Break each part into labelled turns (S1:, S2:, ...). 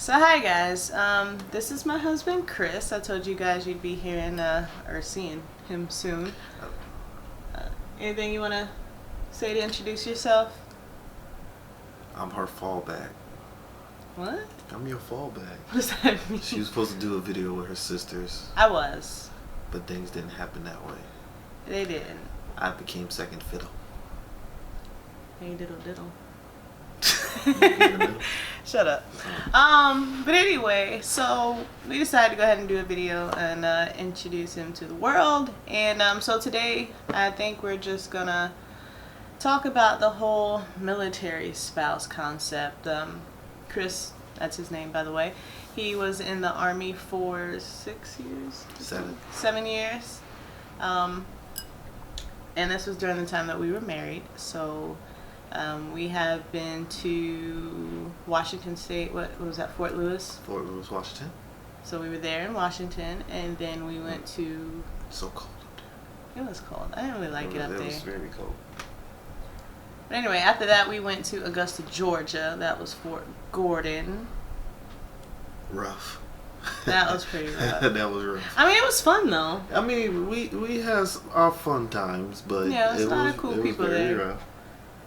S1: So hi guys, this is my husband Chris. I told you guys you'd be hearing or seeing him soon. Anything you want to say to introduce yourself?
S2: I'm her fallback.
S1: What?
S2: I'm your fallback.
S1: What does that mean?
S2: She was supposed to do a video with her sisters.
S1: I was.
S2: But things didn't happen that way.
S1: They didn't.
S2: I became second fiddle.
S1: Hey diddle diddle.
S2: You
S1: Shut up. But anyway, so we decided to go ahead and do a video and introduce him to the world. And so today I think we're just gonna talk about the whole military spouse concept. Chris, that's his name by the way, he was in the Army for 6 years? 7 years. And this was during the time that we were married. So we have been to Washington State. What was that? Fort Lewis?
S2: Fort Lewis, Washington.
S1: So we were there in Washington, and then we went to...
S2: So cold up
S1: there. It was cold. I didn't really like it up there.
S2: It was very cold.
S1: But anyway, after that we went to Augusta, Georgia. That was Fort Gordon.
S2: Rough.
S1: That was pretty rough.
S2: That was rough.
S1: I mean, it was fun though.
S2: I mean, we had our fun times, but
S1: yeah, it was a lot
S2: was,
S1: of cool
S2: it
S1: people
S2: was very
S1: there.
S2: rough.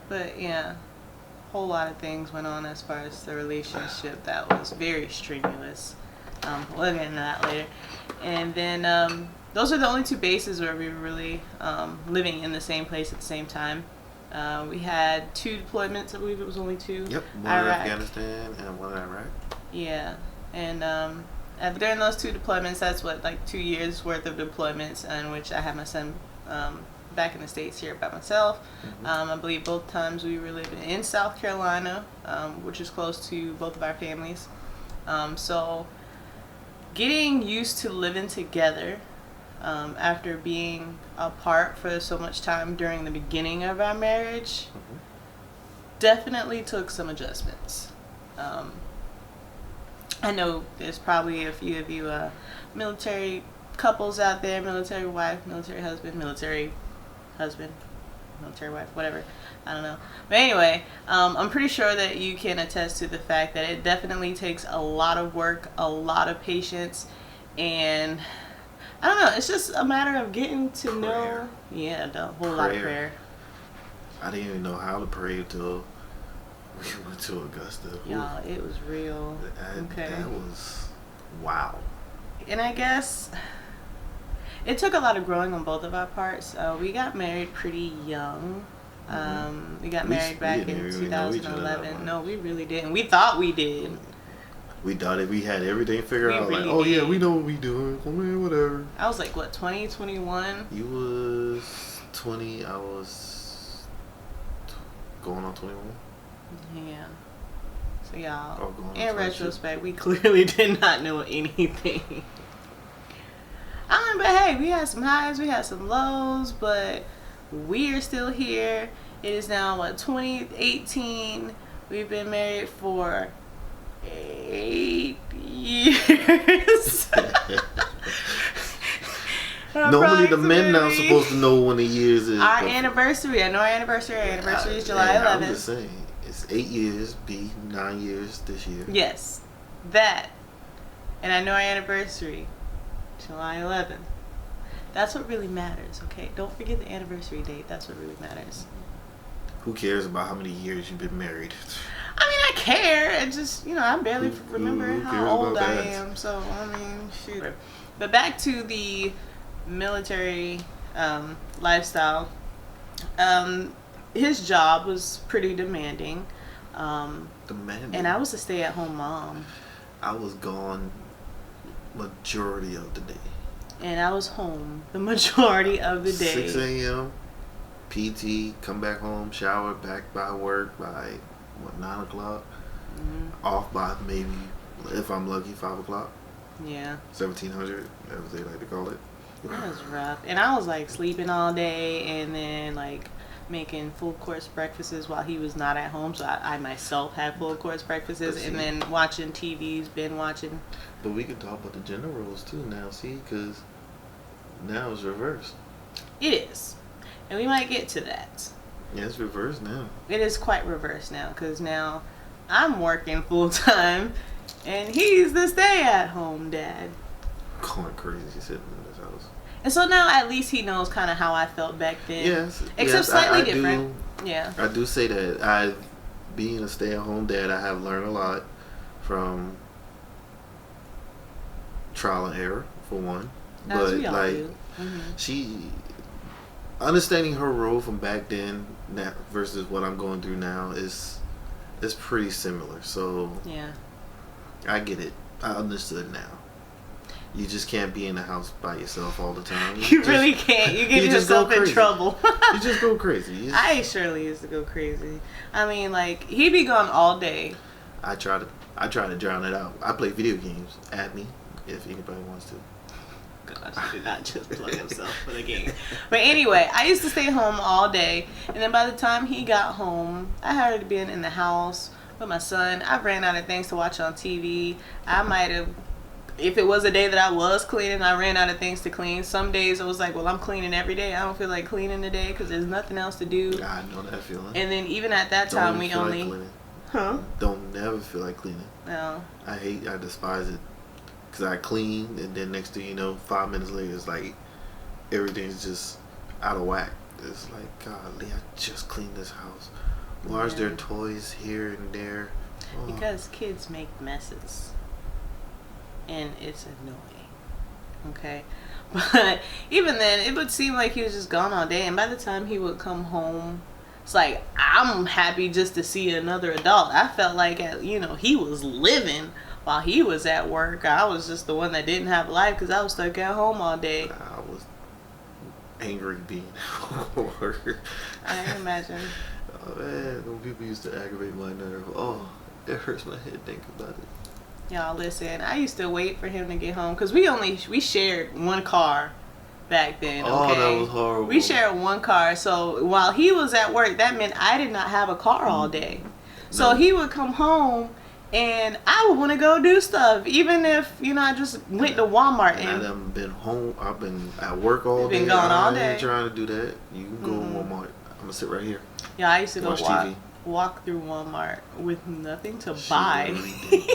S1: But yeah, a whole lot of things went on as far as the relationship that was very strenuous. We'll get into that later. And then those are the only two bases where we were really living in the same place at the same time. We had 2 deployments, I believe it was only 2.
S2: Yep, one in Afghanistan and one in Iraq.
S1: Yeah, and during those 2 deployments, that's what, like 2 years worth of deployments in which I had my son back in the States here by myself. I believe both times we were living in South Carolina, which is close to both of our families. So getting used to living together after being apart for so much time during the beginning of our marriage definitely took some adjustments. I know there's probably a few of you military couples out there, military wife, military husband, military wife, whatever. I don't know. But anyway, I'm pretty sure that you can attest to the fact that it definitely takes a lot of work, a lot of patience, and I don't know, it's just a matter of getting to know, yeah, the whole lot of prayer.
S2: I didn't even know how to pray until we went to Augusta.
S1: Y'all, it was real.
S2: That was wow.
S1: And I guess it took a lot of growing on both of our parts. We got married pretty young. We got married back in 2011. No, we really didn't. We thought we did.
S2: We thought we had everything figured out.
S1: Really
S2: like, oh
S1: did.
S2: Yeah, we know what we doing. I mean, whatever.
S1: I was like, what, 20, 21?
S2: You was 20. I was going on 21.
S1: Yeah. So y'all,
S2: in
S1: retrospect, we clearly did not know anything. But hey, we had some highs, we had some lows, but we are still here. It is now, 2018. We've been married for 8 years.
S2: Normally the men now supposed to know when the years is.
S1: Our anniversary. I know our anniversary. Our anniversary is July 11th.
S2: I'm just saying. It's 8 years, 9 years this year.
S1: Yes. That. And I know our anniversary. July 11th. That's what really matters, okay? Don't forget the anniversary date. That's what really matters.
S2: Who cares about how many years you've been married?
S1: I mean, I care. It just, I barely remember how old I am. So, I mean, shoot. But back to the military lifestyle. His job was pretty demanding. And I was a stay-at-home mom.
S2: I was gone majority of the day.
S1: And I was home the majority of the day.
S2: 6 a.m. PT, come back home, shower, back by work by 9 o'clock. Off by maybe, if I'm lucky, 5 o'clock.
S1: Yeah.
S2: 1700, as they like to call it.
S1: That was rough. And I was like sleeping all day and then like making full course breakfasts while he was not at home. So I myself had full course breakfasts and then watching TVs, been watching.
S2: But we can talk about the gender roles too now, see, because now it's reversed.
S1: It is. And we might get to that.
S2: Yeah, it's reversed now.
S1: It is quite reversed now because now I'm working full time And he's the stay-at-home dad.
S2: Going crazy sitting in this house.
S1: And so now at least he knows kind of how I felt back then.
S2: Yes.
S1: Except
S2: yes,
S1: slightly
S2: I
S1: different.
S2: Do,
S1: yeah.
S2: I do say that. Being a stay-at-home dad, I have learned a lot from trial and error, for one.
S1: As
S2: but
S1: we all
S2: like,
S1: do. Mm-hmm.
S2: she understanding her role from back then versus what I'm going through now is pretty similar. So
S1: yeah,
S2: I get it. I understood now. You just can't be in the house by yourself all the time.
S1: You really can't. You get yourself in trouble.
S2: You just go crazy.
S1: I surely used to go crazy. I mean, like, he'd be gone all day.
S2: I try to drown it out. I play video games. Add me if anybody wants to.
S1: Gosh, he did not just plug himself for the game. But anyway, I used to stay home all day, and then by the time he got home, I had been in the house with my son. I ran out of things to watch on TV. I might have, if it was a day that I was cleaning, I ran out of things to clean. Some days I was like, well, I'm cleaning every day. I don't feel like cleaning today because there's nothing else to do.
S2: I know that feeling.
S1: And then even at that time, we only...
S2: Don't never feel like cleaning.
S1: No.
S2: I despise it. Because I clean, and then next thing you know, 5 minutes later, it's like everything's just out of whack. It's like, golly, I just cleaned this house. Why is there toys here and there? Oh.
S1: Because kids make messes. And it's annoying. Okay? But even then, it would seem like he was just gone all day. And by the time he would come home, it's like, I'm happy just to see another adult. I felt like, he was living while he was at work. I was just the one that didn't have life because I was stuck at home all day.
S2: I was angry being at work.
S1: I can imagine.
S2: Oh man, when people used to aggravate my nerve, oh, it hurts my head thinking about it.
S1: Y'all listen, I used to wait for him to get home because we shared one car back then. Okay?
S2: Oh, that was horrible.
S1: We shared one car, so while he was at work, that meant I did not have a car all day. So he would come home and I would want to go do stuff, even if I just went to Walmart.
S2: And I done been home. I've been at work all day.
S1: Been gone all day.
S2: I ain't trying to do that. You can go to Walmart. I'm gonna sit right here.
S1: Yeah, I used to go
S2: watch TV.
S1: Walk through Walmart with nothing to buy.
S2: Really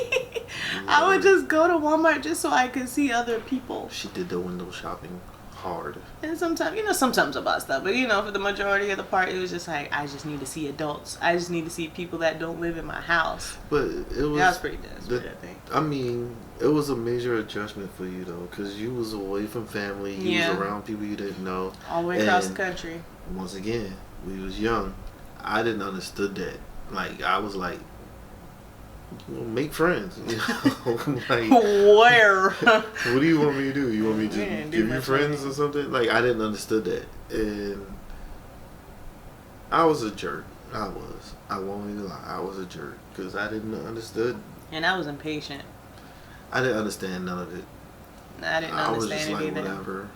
S1: I would just go to Walmart just so I could see other people.
S2: She did the window shopping hard.
S1: And sometimes I bought stuff, but for the majority of the part, it was just like, I just need to see adults. I just need to see people that don't live in my house.
S2: That was
S1: pretty desperate, I think.
S2: I mean, it was a major adjustment for you though, because you was away from family, you was around people you didn't know,
S1: all the way across the country.
S2: Once again, we was young. I didn't understood that. Like, I was like, make friends. Like,
S1: where?
S2: What do you want me to do? You want me to give you friends or something? Like, I didn't understood that, and I was a jerk. I won't even lie. I was a jerk because I didn't understood.
S1: And I was impatient.
S2: I didn't understand none of it.
S1: I didn't understand
S2: I was just like,
S1: either.
S2: whatever.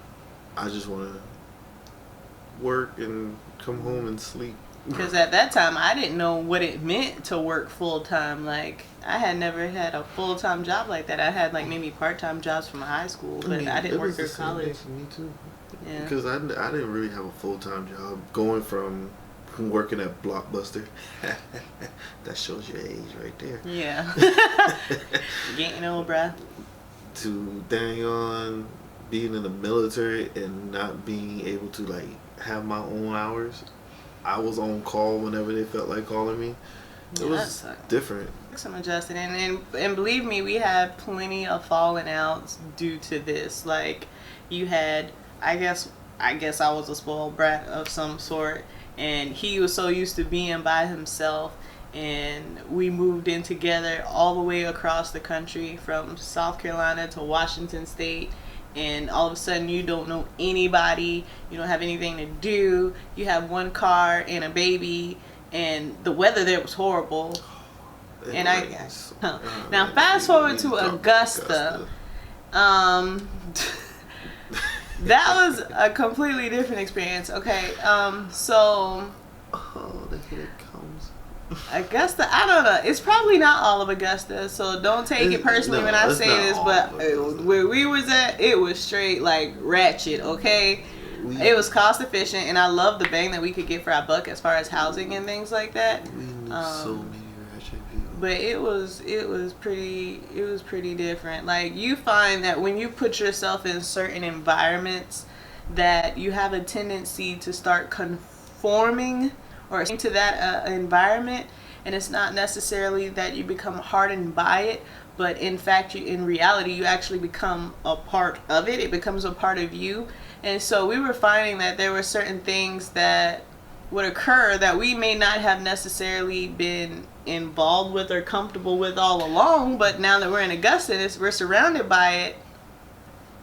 S2: I just want to work and come home and sleep.
S1: Because at that time, I didn't know what it meant to work full time. Like, I had never had a full time job like that. I had like maybe part time jobs from high school, but I didn't work through college.
S2: For me too.
S1: Yeah.
S2: Because I didn't really have a full time job. Going from working at Blockbuster, that shows your age right there.
S1: Yeah. Getting old, bruh.
S2: To dang on being in the military and not being able to like have my own hours. I was on call whenever they felt like calling me. It was different.
S1: Some adjusting, and believe me, we had plenty of falling outs due to this. Like, you had, I guess I was a spoiled brat of some sort, and he was so used to being by himself, and we moved in together all the way across the country from South Carolina to Washington State. And all of a sudden you don't know anybody, you don't have anything to do, you have one car and a baby, and the weather there was horrible. And now fast forward to Augusta. That was a completely different experience. Okay, so
S2: here it comes.
S1: Augusta, I don't know. It's probably not all of Augusta, so don't take it personally when I say this, but where we was at, it was straight like ratchet, okay? It was cost efficient, and I love the bang that we could get for our buck as far as housing and things like that.
S2: We knew so many ratchet people.
S1: but it was pretty different. Like, you find that when you put yourself in certain environments, that you have a tendency to start conforming or into that environment, and it's not necessarily that you become hardened by it, but in fact, in reality, you actually become a part of it. It becomes a part of you. And so we were finding that there were certain things that would occur that we may not have necessarily been involved with or comfortable with all along, but now that we're in Augusta, we're surrounded by it.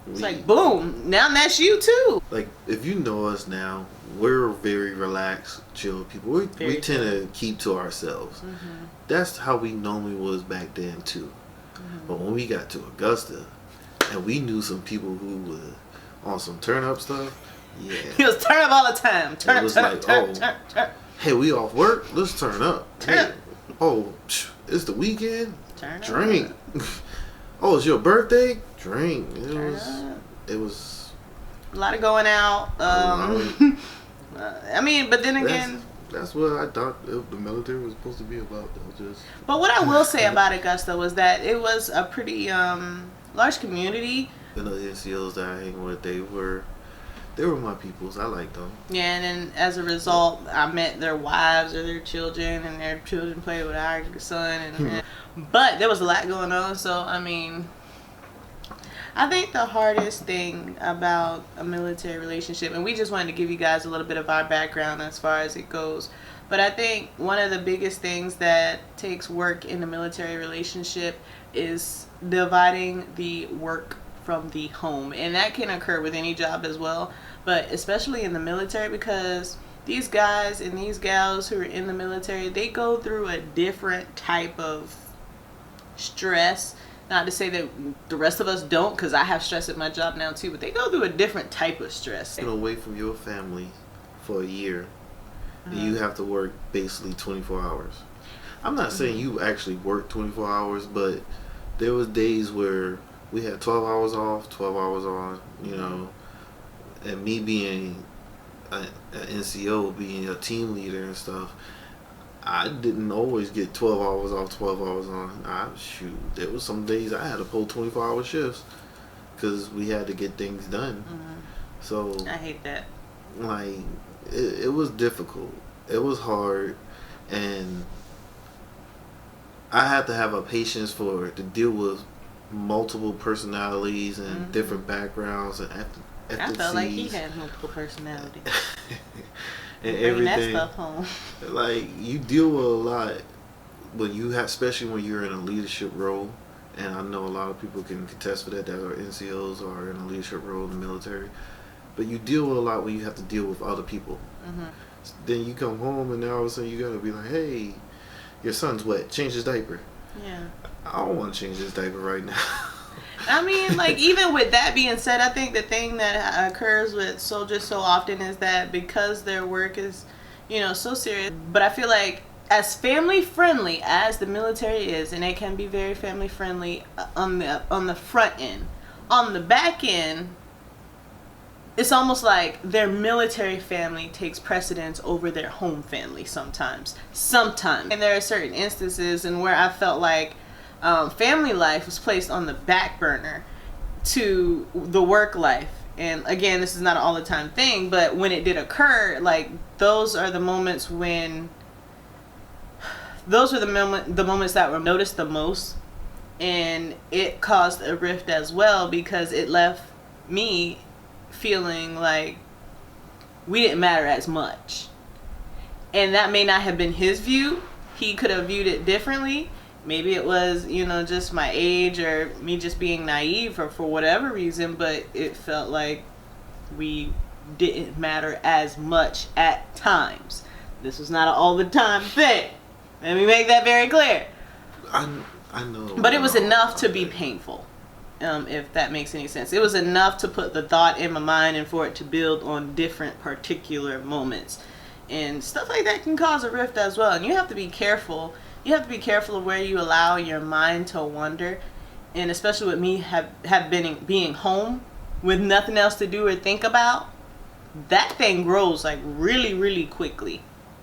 S1: It's like, boom, now that's you too.
S2: Like, if you know us now, we're very relaxed, chill people. We tend to keep to ourselves. Mm-hmm. That's how we normally was back then too. Mm-hmm. But when we got to Augusta, and we knew some people who were on some turn up stuff, yeah.
S1: He was turn up all the time. Turn up.
S2: Hey, we off work? Let's turn up. Oh, it's the weekend? Drink. Oh, it's your birthday? Drink. It was
S1: a lot of going out. I mean, but then again,
S2: that's what I thought the military was supposed to be about, though.
S1: But what I will say about Augusta was that it was a pretty large community.
S2: The NCOs that I hang with, they were my peoples. I liked them.
S1: Yeah, and then as a result, I met their wives or their children, and their children played with our son. But there was a lot going on, so I mean, I think the hardest thing about a military relationship, and we just wanted to give you guys a little bit of our background as far as it goes, but I think one of the biggest things that takes work in a military relationship is dividing the work from the home. And that can occur with any job as well, but especially in the military, because these guys and these gals who are in the military, they go through a different type of stress. Not to say that the rest of us don't, because I have stress at my job now too, but they go through a different type of stress.
S2: You're away from your family for a year, and you have to work basically 24 hours. I'm not saying you actually work 24 hours, but there was days where we had 12 hours off, 12 hours on, you know, and me being an NCO, being a team leader and stuff, I didn't always get 12 hours off, 12 hours on. There was some days I had to pull 24-hour shifts because we had to get things done. Mm-hmm. So
S1: I hate that.
S2: Like, it was difficult. It was hard, and I had to have a patience to deal with multiple personalities and different backgrounds and
S1: I felt like he had multiple personalities.
S2: And
S1: bring
S2: everything.
S1: That stuff home.
S2: Like, you deal with a lot when you have, especially when you're in a leadership role, and I know a lot of people can contest for that are NCOs or are in a leadership role in the military. But you deal with a lot when you have to deal with other people. Mm-hmm. Then you come home and then all of a sudden you gotta be like, hey, your son's wet, change his diaper.
S1: Yeah.
S2: I don't want to change his diaper right now.
S1: I mean, like, even with that being said, I think the thing that occurs with soldiers so often is that because their work is, you know, so serious, but I feel like as family friendly as the military is, and it can be very family friendly on the front end, on the back end, it's almost like their military family takes precedence over their home family sometimes. And there are certain instances in where I felt like family life was placed on the back burner to the work life. And again, this is not an all the time thing, but when it did occur, like, those are the moments when the moments that were noticed the most, and it caused a rift as well, because it left me feeling like we didn't matter as much. And that may not have been his view. He could have viewed it differently. Maybe it was, you know, just my age or me just being naive or for whatever reason, but it felt like we didn't matter as much at times. This was not an all the time thing. Let me make that very clear.
S2: I know.
S1: But it was enough to be painful, if that makes any sense. It was enough to put the thought in my mind and for it to build on different particular moments. And stuff like that can cause a rift as well. And you have to be careful. You have to be careful of where you allow your mind to wander. And especially with me being home with nothing else to do or think about, that thing grows like really, really quickly.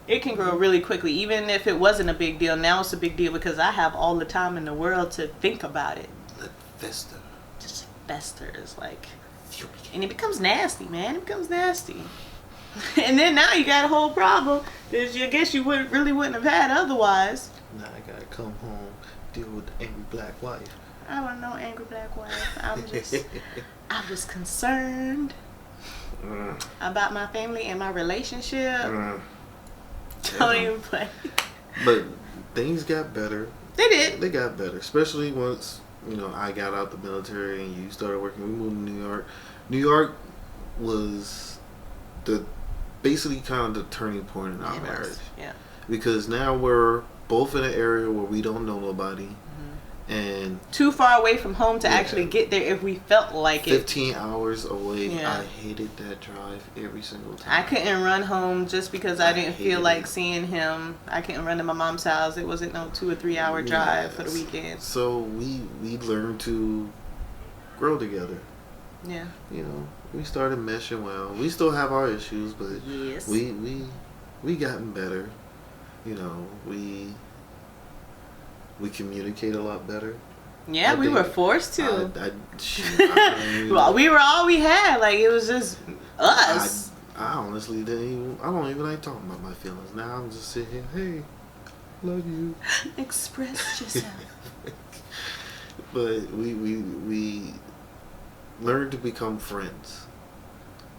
S1: it can grow really quickly. Even if it wasn't a big deal, now it's a big deal because I have all the time in the world to think about it.
S2: Let fester.
S1: Just festers, like, and it becomes nasty, man. It becomes nasty. And then now you got a whole problem that I guess you wouldn't have had otherwise.
S2: Now I gotta come home, deal with the angry black wife.
S1: I don't know, angry black wife. I was concerned about my family and my relationship. Don't even play.
S2: But things got better.
S1: They did.
S2: They got better, especially once I got out the military and you started working. We moved to New York. New York was basically kind of the turning point in our marriage.
S1: Yeah.
S2: Because now we're both in an area where we don't know nobody. And
S1: too far away from home to actually get there if we felt like
S2: 15 hours away.
S1: Yeah.
S2: I hated that drive every single time.
S1: I couldn't run home just because I didn't feel like seeing him. I couldn't run to my mom's house. It wasn't no 2 or 3 hour drive for the weekend.
S2: So we learned to grow together.
S1: Yeah.
S2: We started meshing well. We still have our issues, but
S1: yes,
S2: we gotten better. We communicate a lot lot
S1: Yeah, we were forced to.
S2: Well,
S1: we were all we had. Like, it was just us.
S2: I honestly I don't even like talking about my feelings. Now I'm just sitting here, hey, love you.
S1: Express yourself.
S2: But we learned to become friends.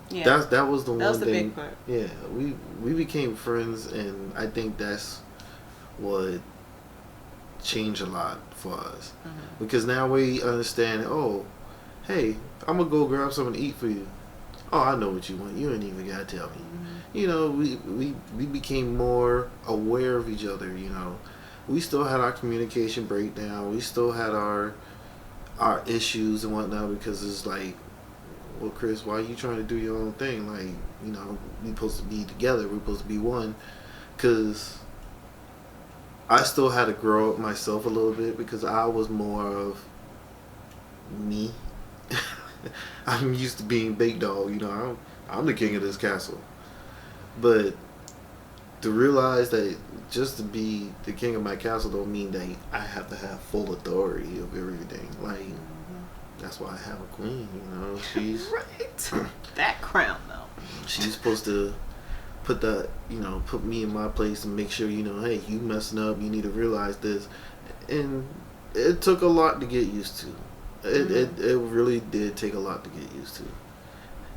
S1: Yeah.
S2: That was the one thing. That was
S1: the big part.
S2: Yeah, we became friends, and I think that's what changed a lot for us. Because now we understand, oh, hey, I'm gonna go grab something to eat for you. Oh, I know what you want. You ain't even gotta tell me. We became more aware of each other. We still had our communication breakdown. We still had our issues and whatnot, because it's like, well, Chris, why are you trying to do your own thing? Like, we supposed to be together. We're supposed to be one. Because I still had to grow up myself a little bit, because I was more of me. I'm used to being big dog. I'm the king of this castle. But to realize that just to be the king of my castle don't mean that I have to have full authority of everything. Like, that's why I have a queen. She's
S1: right. That crown, though.
S2: She's supposed to put me in my place and make sure, hey, you messing up, you need to realize this. And it took a lot to get used to. It really did take a lot to get used to.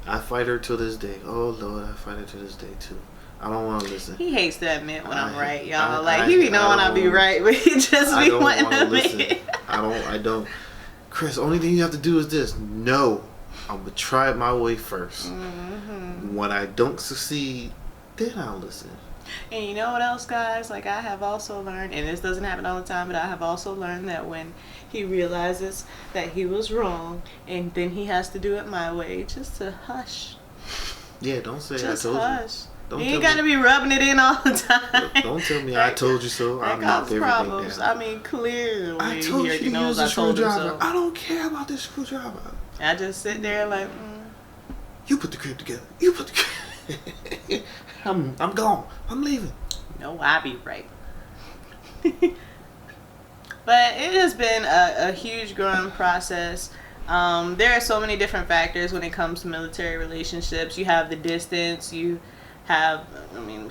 S2: I fight her to this day. Oh Lord, I fight her to this day too. I don't want to listen.
S1: He hates to admit when I'm right, y'all. He be knowing I be right, but he just be wanting to admit.
S2: I don't. Chris, only thing you have to do is this. No, I'm gonna try it my way first. When I don't succeed, then I'll listen.
S1: And you know what else, guys? Like, I have also learned, and this doesn't happen all the time, but I have also learned that when he realizes that he was wrong, and then he has to do it my way, just to hush.
S2: Yeah, don't say
S1: just
S2: I told
S1: hush.
S2: You.
S1: You ain't got to be rubbing it in all the time.
S2: Don't tell me I told you so.
S1: That causes problems. Down. I mean, clearly
S2: I told you to use a screwdriver. I don't care about this screwdriver.
S1: I just sit there like,
S2: You put the crib together. You put the crib. I'm gone. I'm leaving.
S1: No, I be right. But it has been a huge growing process. There are so many different factors when it comes to military relationships. You have the distance. You have,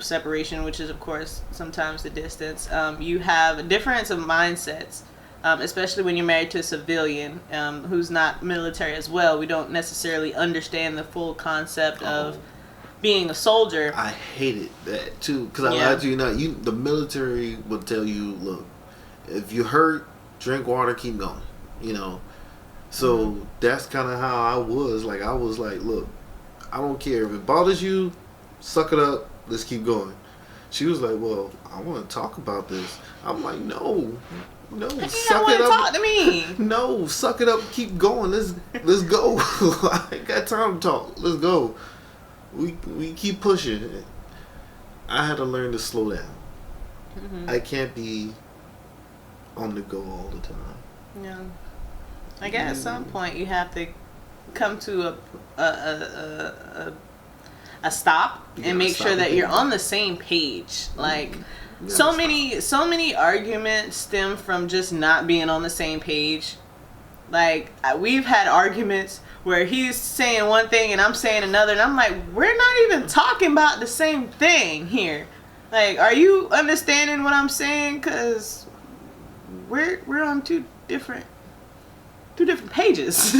S1: separation, which is, of course, sometimes the distance. You have a difference of mindsets, especially when you're married to a civilian who's not military as well. We don't necessarily understand the full concept of being a soldier.
S2: I hated that too, because I lied to you. The military will tell you, look, if you hurt, drink water, keep going. So that's kind of how I was. Like, I was like, look, I don't care if it bothers you, suck it up. Let's keep going. She was like, well, I want to talk about this. I'm like, no, suck it up.
S1: Talk to me.
S2: No, suck it up. Keep going. Let's go. I ain't got time to talk. Let's go. We keep pushing. I had to learn to slow down. I can't be on the go all the time.
S1: Yeah. I guess at some point you have to come to a a stop and make sure that you're on the same page. Like so many arguments stem from just not being on the same page. Like we've had arguments where he's saying one thing and I'm saying another, and I'm like, we're not even talking about the same thing here. Like, are you understanding what I'm saying? Because we're on two different pages.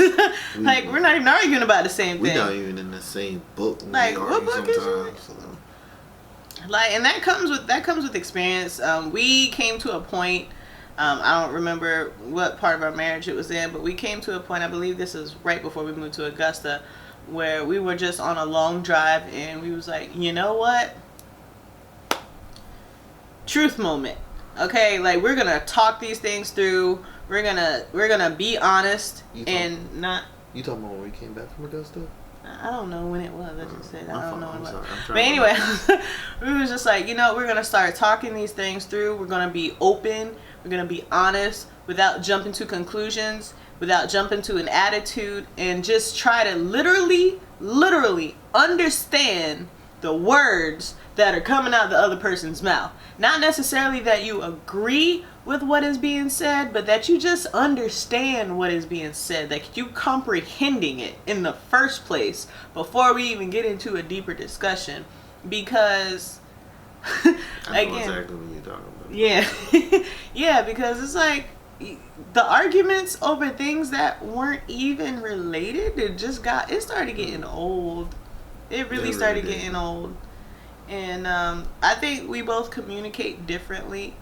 S1: Like, we're not even arguing about the same thing.
S2: We're not even in the same book.
S1: Like, what book is it?
S2: So.
S1: Like, and that comes with experience. We came to a point. I don't remember what part of our marriage it was in, but we came to a point. I believe this is right before we moved to Augusta, where we were just on a long drive, and we was like, you know what? Truth moment. Okay, like we're gonna talk these things through. We're gonna be honest and not.
S2: You talking about when we came back from Augusta?
S1: I don't know when it was. I just said I don't know when it was. But
S2: But
S1: anyway, we was just like, you know, we're gonna start talking these things through. We're gonna be open. We're gonna be honest without jumping to conclusions, without jumping to an attitude, and just try to literally understand the words that are coming out the other person's mouth. Not necessarily that you agree with what is being said, but that you just understand what is being said, that you comprehending it in the first place before we even get into a deeper discussion. Because
S2: I know
S1: again,
S2: exactly what you're talking about.
S1: yeah. Yeah, because it's like the arguments over things that weren't even related, it started getting old. It really started getting old. And I think we both communicate differently.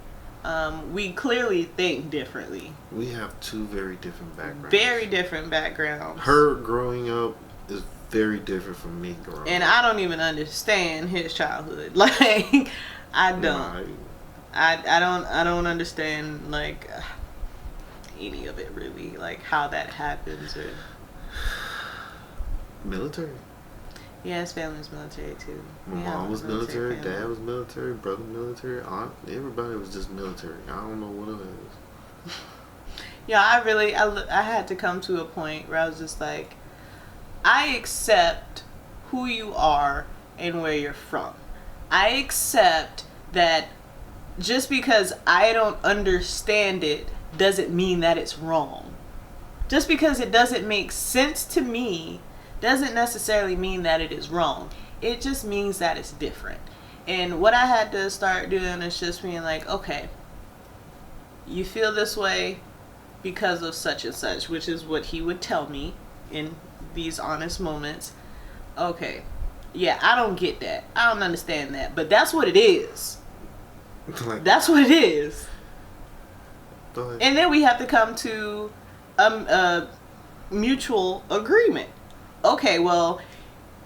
S1: We clearly think differently.
S2: We have two very different backgrounds.
S1: Very different backgrounds.
S2: Her growing up is very different from me growing up.
S1: And I don't even understand his childhood. Like, I don't.
S2: No,
S1: I don't understand, like, any of it really. Like, how that happens. Or...
S2: Military.
S1: Yeah, his family's military too.
S2: My mom was military, dad was military, brother military, aunt, everybody was just military. I don't know what it is.
S1: Yeah, I had to come to a point where I was just like, I accept who you are and where you're from. I accept that just because I don't understand it doesn't mean that it's wrong. Just because it doesn't make sense to me doesn't necessarily mean that it is wrong. It just means that it's different. And what I had to start doing is just being like, okay, you feel this way because of such and such, which is what he would tell me in these honest moments. Okay, yeah, I don't get that. I don't understand that. But that's what it is. That's what it is. And then we have to come to a mutual agreement. Okay, well,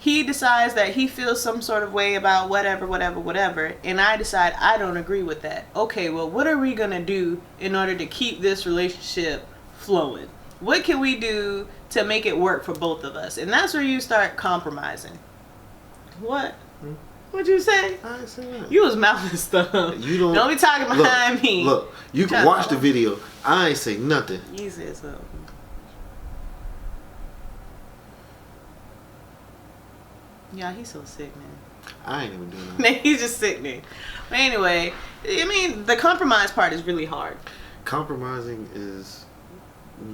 S1: he decides that he feels some sort of way about whatever, and I decide I don't agree with that. Okay, well, what are we going to do in order to keep this relationship flowing? What can we do to make it work for both of us? And that's where you start compromising. What? What'd you say?
S2: I ain't saying that.
S1: You was mouthing stuff. Don't be talking behind me.
S2: Look, you can watch the video. I ain't say nothing.
S1: You said something. Yeah, he's so sick, man.
S2: I ain't even doing that.
S1: He's just sickening. But anyway, I mean, the compromise part is really hard.
S2: Compromising is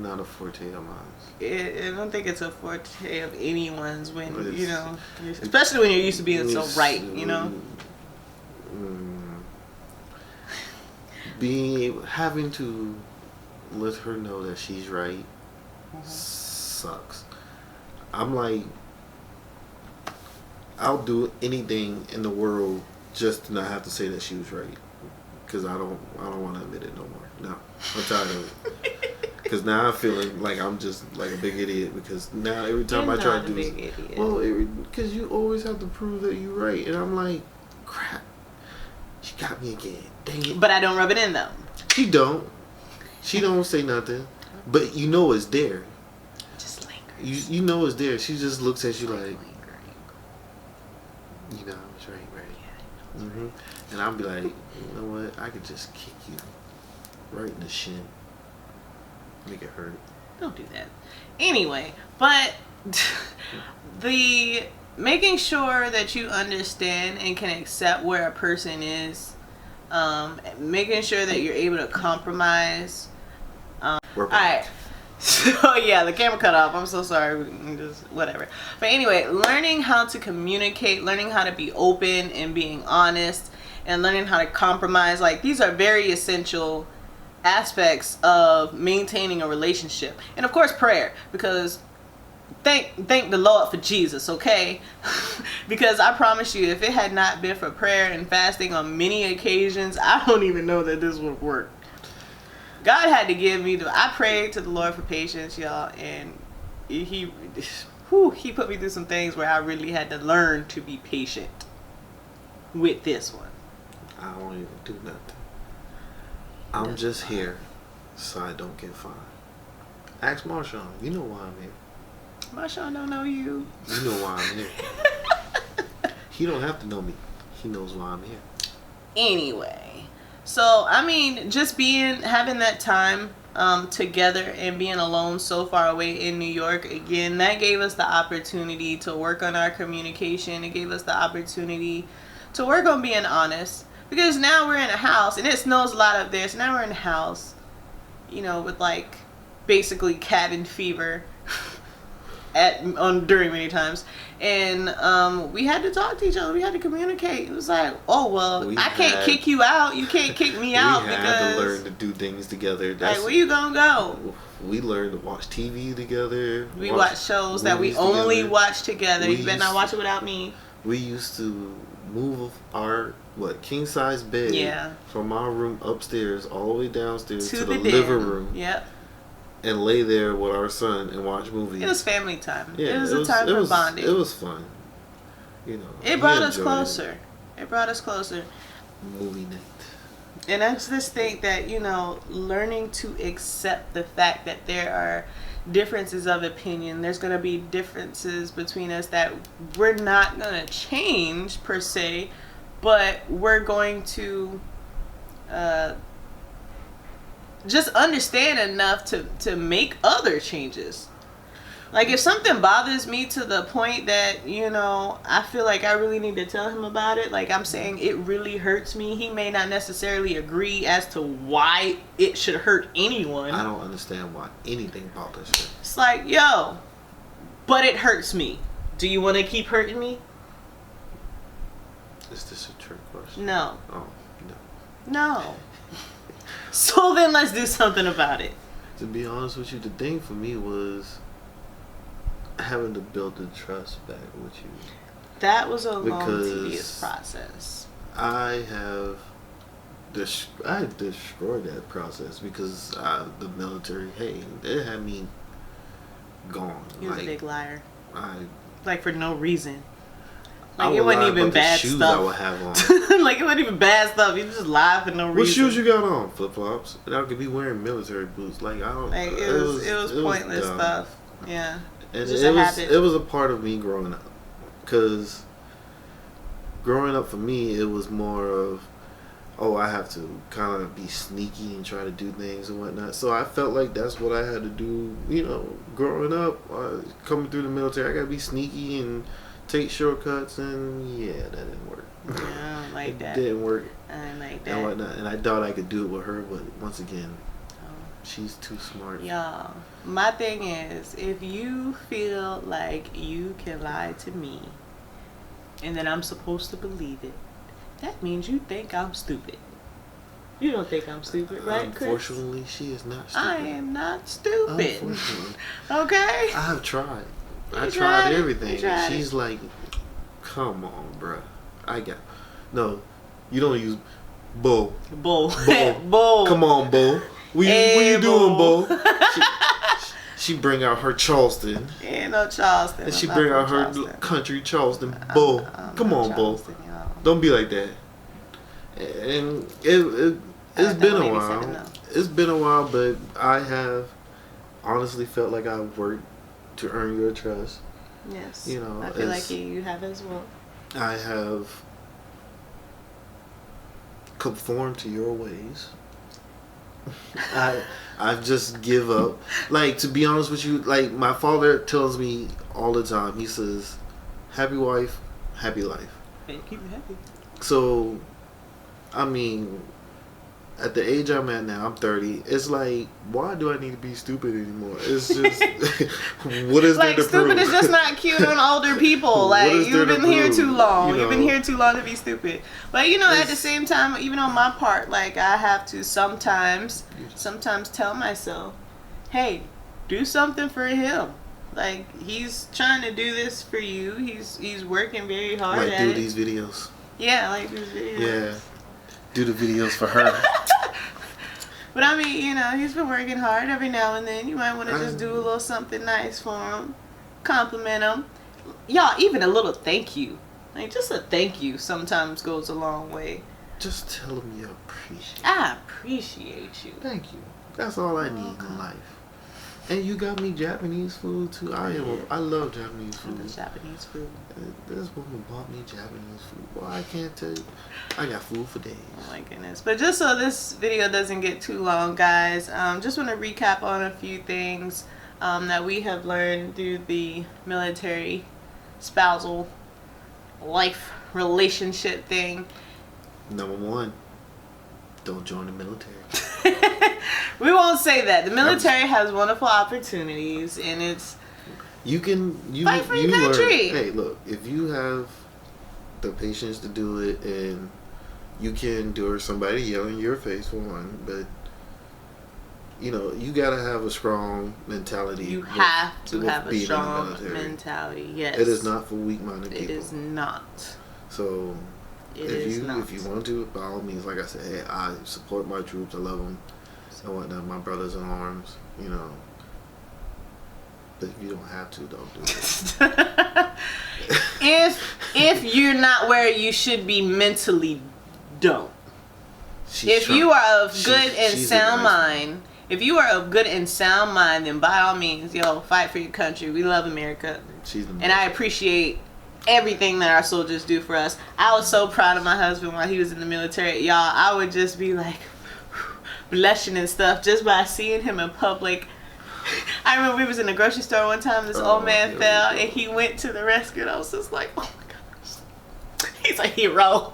S2: not a forte of mine.
S1: I don't think it's a forte of anyone's when, you know, especially when you're used to being so right, you know?
S2: Having to let her know that she's right sucks. I'm like, I'll do anything in the world just to not have to say that she was right, because I don't want to admit it no more. No, I'm tired of it. Because now I'm feeling like I'm just like a big idiot, because now every time I try to do it, well, because you always have to prove that you're right, and I'm like, crap, she got me again. Dang it.
S1: But I don't rub it in though.
S2: She don't say nothing, but you know it's there.
S1: Just lingers.
S2: You know it's there. She just looks at you like, you know, I was right. Mm-hmm. And I'll be like, you know what? I could just kick you right in the shin. Make it hurt.
S1: Don't do that. Anyway, but the making sure that you understand and can accept where a person is, making sure that you're able to compromise. Alright. So yeah, the camera cut off. I'm so sorry. Just whatever. But anyway, learning how to communicate, learning how to be open and being honest, and learning how to compromise. Like, these are very essential aspects of maintaining a relationship. And of course, prayer, because thank the Lord for Jesus, okay? Because I promise you, if it had not been for prayer and fasting on many occasions, I don't even know that this would work. God had to give me I prayed to the Lord for patience, y'all, and he put me through some things where I really had to learn to be patient with this one.
S2: I don't even do nothing. I'm just here so I don't get fined. Ask Marshawn. You know why I'm here.
S1: Marshawn don't know you.
S2: You know why I'm here. He don't have to know me. He knows why I'm here.
S1: Anyway, so I mean, just having that time together and being alone so far away in New York, again, that gave us the opportunity to work on our communication. It gave us the opportunity to work on being honest, because now we're in a house and it snows a lot up there, so now we're in a house, you know, with like basically cabin fever during many times, and we had to talk to each other. We had to communicate. It was like, oh well, I can't kick you out. You can't kick me out because
S2: we had to learn to do things together.
S1: Like, where you gonna go?
S2: We learned to watch TV together.
S1: We watch shows that we only watch together. You better not watch it without me.
S2: We used to move our king size bed from our room upstairs all the way downstairs to the living room.
S1: Yep.
S2: And lay there with our son and watch movies.
S1: It was family time.
S2: Yeah,
S1: it was a time for bonding.
S2: It was fun. You know.
S1: It brought us closer. It brought us closer.
S2: Movie night.
S1: And I just think that, you know, learning to accept the fact that there are differences of opinion. There's going to be differences between us that we're not going to change per se, but we're going to just understand enough to make other changes. Like, if something bothers me to the point that, you know, I feel like I really need to tell him about it, like I'm saying, it really hurts me. He may not necessarily agree as to why it should hurt anyone.
S2: I don't understand why anything bothers you.
S1: It's like, yo, but it hurts me. Do you want to keep hurting me?
S2: Is this a trick question?
S1: No.
S2: Oh, no.
S1: No. So then let's do something about it.
S2: To be honest with you, the thing for me was having to build the trust back with you.
S1: That was a long, tedious process.
S2: I destroyed that process because the military, it had me gone.
S1: You was a big liar. Like, for no reason.
S2: Like,
S1: it wasn't even bad
S2: shoes
S1: stuff.
S2: I would have on.
S1: Like, it wasn't even bad stuff. You just lie for no reason.
S2: What shoes you got on? Flip flops. And I could be wearing military boots. Like, I don't.
S1: Like, it was pointless stuff. Yeah.
S2: And it was a part of me growing up, because growing up for me, it was more of, I have to kind of be sneaky and try to do things and whatnot. So I felt like that's what I had to do. You know, growing up, coming through the military, I gotta be sneaky and take shortcuts, and that didn't work.
S1: Yeah, I don't like that.
S2: It didn't work.
S1: I didn't like that.
S2: And whatnot. And I thought I could do it with her, but once again, she's too smart.
S1: Y'all, my thing is, if you feel like you can lie to me and that I'm supposed to believe it, that means you think I'm stupid. You don't think I'm stupid, right, Chris?
S2: Unfortunately, she is not stupid.
S1: I am not stupid.
S2: Unfortunately.
S1: Okay?
S2: I have tried. I
S1: You
S2: tried
S1: tried
S2: everything.
S1: You tried
S2: She's like, come on, bruh. No, you don't use bull.
S1: Bull.
S2: Bull. Come on, bull. What you doing, bull? She bring out her Charleston.
S1: Ain't no Charleston.
S2: And she bring out her country Charleston. Bull. Come on, bull. Don't be like that. And it's been a while. It's been a while, but I have honestly felt like I've worked to earn your trust.
S1: Yes.
S2: You know,
S1: I feel like you have as well.
S2: I have conformed to your ways. I just give up. Like, to be honest with you, like, my father tells me all the time, he says, happy wife, happy life.
S1: Hey, keep me happy.
S2: So, I mean, at the age I'm at now, I'm 30. It's like, why do I need to be stupid anymore? It's just, what is
S1: like
S2: there to
S1: stupid
S2: prove?
S1: is just not cute on older people. Like you've been here too long.
S2: You know?
S1: You've been here too long to be stupid. But you know, at the
S2: It's-
S1: same time, even on my part, like I have to sometimes tell myself, hey, do something for him. Like he's trying to do this for you. He's working very hard
S2: like
S1: at
S2: do
S1: it.
S2: these videos.
S1: Yeah, like these videos.
S2: Yeah, do the videos for her.
S1: But I mean, you know, he's been working hard. Every now and then, you might want to just do a little something nice for him, compliment him. Y'all, even a little thank you, like just a thank you, sometimes goes a long way.
S2: Just tell him you appreciate.
S1: I appreciate you.
S2: Thank you. That's all I need in life. And you got me Japanese food too. I love Japanese food.
S1: Japanese food.
S2: This woman bought me Japanese food. Well, I can't tell you. I got food for days.
S1: Oh my goodness. But just so this video doesn't get too long, guys, just want to recap on a few things that we have learned through the military spousal life relationship thing.
S2: Number one, don't join the military.
S1: We won't say that. The military has wonderful opportunities, and it's
S2: you
S1: fight for your country.
S2: Hey, look, if you have the patience to do it, and you can endure somebody yelling in your face for one, but you know you gotta have a strong mentality.
S1: You have to have a strong mentality. Yes,
S2: it is not for weak-minded people.
S1: It is not.
S2: So if you want to, by all means, like I said, hey, I support my troops. I love them. And whatnot, my brothers in arms, you know. But if you don't have to, don't do it.
S1: if you're not where you should be mentally, don't.
S2: If
S1: you are of good and sound mind, then by all means, yo, fight for your country. We love America, and I appreciate everything that our soldiers do for us. I was so proud of my husband while he was in the military, y'all. I would just be like blushing and stuff just by seeing him in public. I remember we was in the grocery store one time. This old man fell, and he went to the rescue. And I was just like, oh my gosh, he's a hero.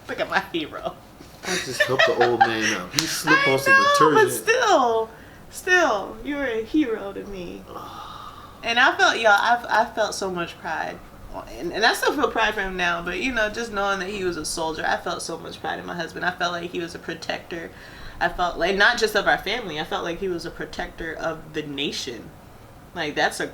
S1: Look at my hero.
S2: I just helped the old man out. He slipped on some detergent.
S1: But still, you're a hero to me. And I felt, y'all, I felt so much pride. And I still feel pride for him now, but you know, just knowing that he was a soldier, I felt so much pride in my husband. I felt like he was a protector. I felt like, not just of our family, I felt like he was a protector of the nation. Like, that's a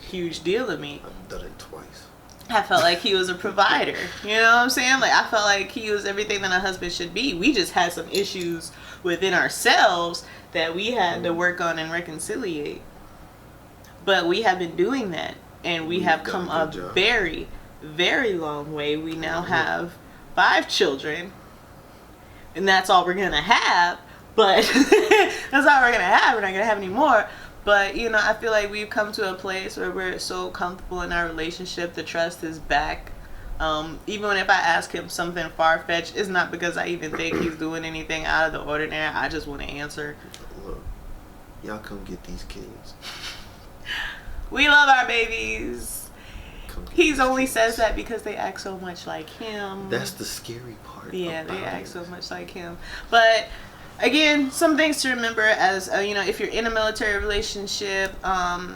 S1: huge deal to me.
S2: I've done it twice.
S1: I felt like he was a provider. You know what I'm saying? Like, I felt like he was everything that a husband should be. We just had some issues within ourselves that we had to work on and reconciliate. But we have been doing that, and we have come a very, very long way. We now have 5 children. And that's all we're gonna have, but that's all we're gonna have. We're not gonna have any more. But you know, I feel like we've come to a place where we're so comfortable in our relationship. The trust is back. Even if I ask him something far-fetched, it's not because I even think he's doing anything out of the ordinary. I just want to answer.
S2: Look, y'all come get these kids.
S1: We love our babies. He only says that because they act so much like him.
S2: That's the scary part.
S1: Yeah, they act so much like him. But again, some things to remember as you know, if you're in a military relationship,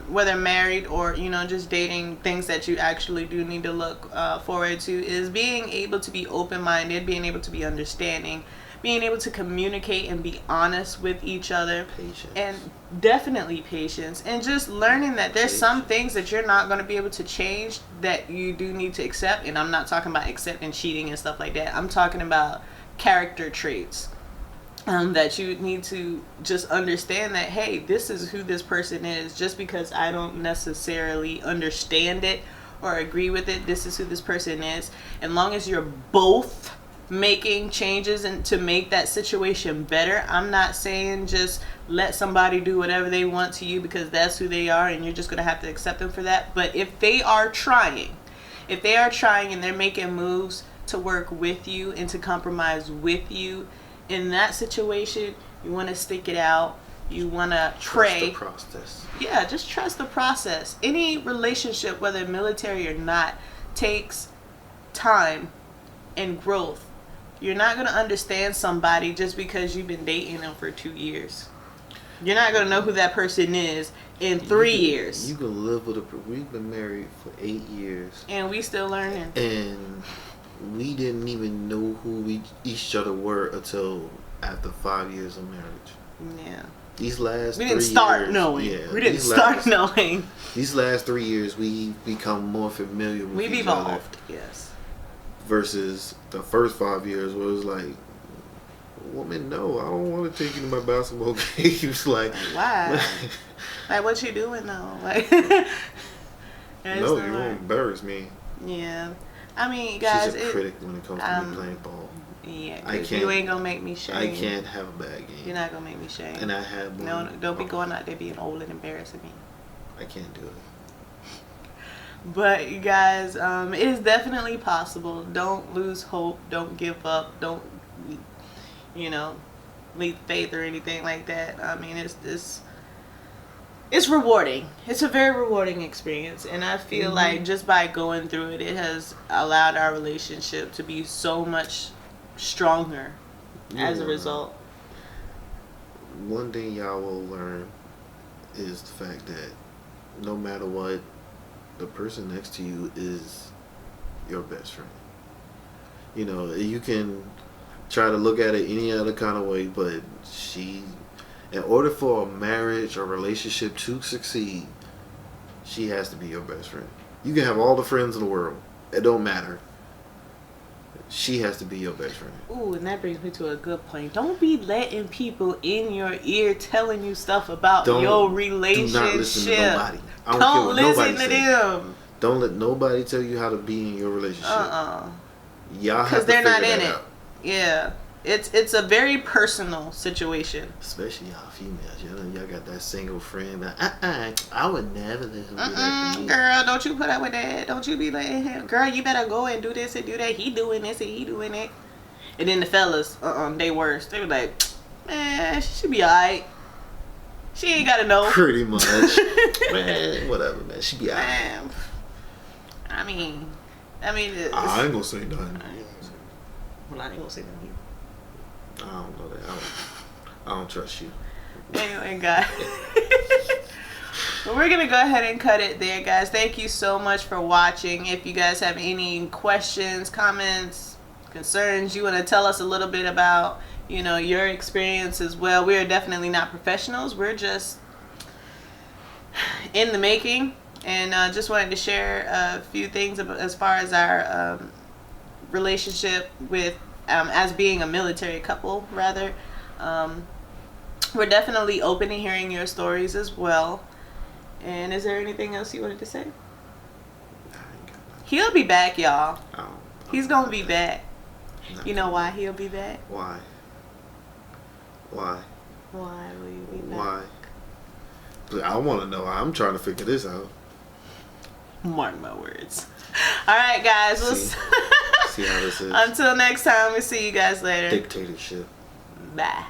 S1: whether married or you know just dating, things that you actually do need to look forward to is being able to be open-minded, being able to be understanding, being able to communicate and be honest with each other.
S2: Patience.
S1: And definitely patience. And just learning that there's some things that you're not going to be able to change that you do need to accept. And I'm not talking about accepting cheating and stuff like that. I'm talking about character traits. That you need to just understand that, hey, this is who this person is. Just because I don't necessarily understand it or agree with it, this is who this person is. And long as you're both making changes and to make that situation better. I'm not saying just let somebody do whatever they want to you because that's who they are and you're just going to have to accept them for that. But if they are trying and they're making moves to work with you and to compromise with you in that situation, you want to stick it out. You want to pray.
S2: Trust the process.
S1: Yeah, just trust the process. Any relationship, whether military or not, takes time and growth. You're not going to understand somebody just because you've been dating them for 2 years. You're not going to know who that person is in 3 years.
S2: You can live with we've been married for 8 years.
S1: And we still learning.
S2: And we didn't even know who each other were until after 5 years of marriage.
S1: Yeah.
S2: These last
S1: we
S2: 3
S1: didn't start
S2: years,
S1: knowing.
S2: Yeah,
S1: we didn't start knowing.
S2: These last 3 years, we become more familiar with each other.
S1: We've evolved, yes.
S2: Versus the first 5 years where it was like, woman, no, I don't want to take you to my basketball games. Like,
S1: why? Like, what you doing though? Like,
S2: no, you won't embarrass me.
S1: Yeah, I mean, guys,
S2: she's a critic when it comes to me playing ball.
S1: Yeah, cause you ain't gonna make me shame.
S2: I can't have a bad game.
S1: You're not gonna make me shame.
S2: And I have one.
S1: No, don't be going out there being old and embarrassing me.
S2: I can't do it.
S1: But you guys, it is definitely possible. Don't lose hope. Don't give up. Don't, leave faith or anything like that. I mean, it's rewarding. It's a very rewarding experience, and I feel like just by going through it, it has allowed our relationship to be so much stronger as a result.
S2: One thing y'all will learn is the fact that no matter what, the person next to you is your best friend. You can try to look at it any other kind of way, but in order for a marriage or relationship to succeed, she has to be your best friend. You can have all the friends in the world. It don't matter. She has to be your best friend.
S1: Ooh, and that brings me to a good point. Don't be letting people in your ear telling you stuff about your relationship.
S2: Do not listen to nobody.
S1: Don't listen to them.
S2: Don't let nobody tell you how to be in your relationship. Y'all have to
S1: because they're not in it.
S2: Out.
S1: Yeah. It's a very personal situation.
S2: Especially y'all females. Y'all got that single friend that, I would never let him do that to me.
S1: Girl, don't you put up with that. Don't you be letting him. Girl, you better go and do this and do that. He doing this and he doing that. And then the fellas, they worse. They were like, man, she should be alright. She ain't gotta know.
S2: Pretty much. Man, whatever, man. She be alright.
S1: I mean,
S2: I ain't gonna say nothing.
S1: Well, I ain't gonna say nothing either.
S2: I don't know that. I don't trust you.
S1: Anyway, guys. Well, we're going to go ahead and cut it there, guys. Thank you so much for watching. If you guys have any questions, comments, concerns, you want to tell us a little bit about, your experience as well. We are definitely not professionals. We're just in the making. And just wanted to share a few things as far as our relationship with as being a military couple, rather. We're definitely open to hearing your stories as well. And is there anything else you wanted to say? He'll be back, y'all. He's gonna be back. You know why he'll be back?
S2: Why
S1: Why will you be back?
S2: Why? I want to know. I'm trying to figure this out.
S1: Mark my words. All right, guys.
S2: See how this is.
S1: Until next time, we'll see you guys later.
S2: Dictatorship.
S1: Bye.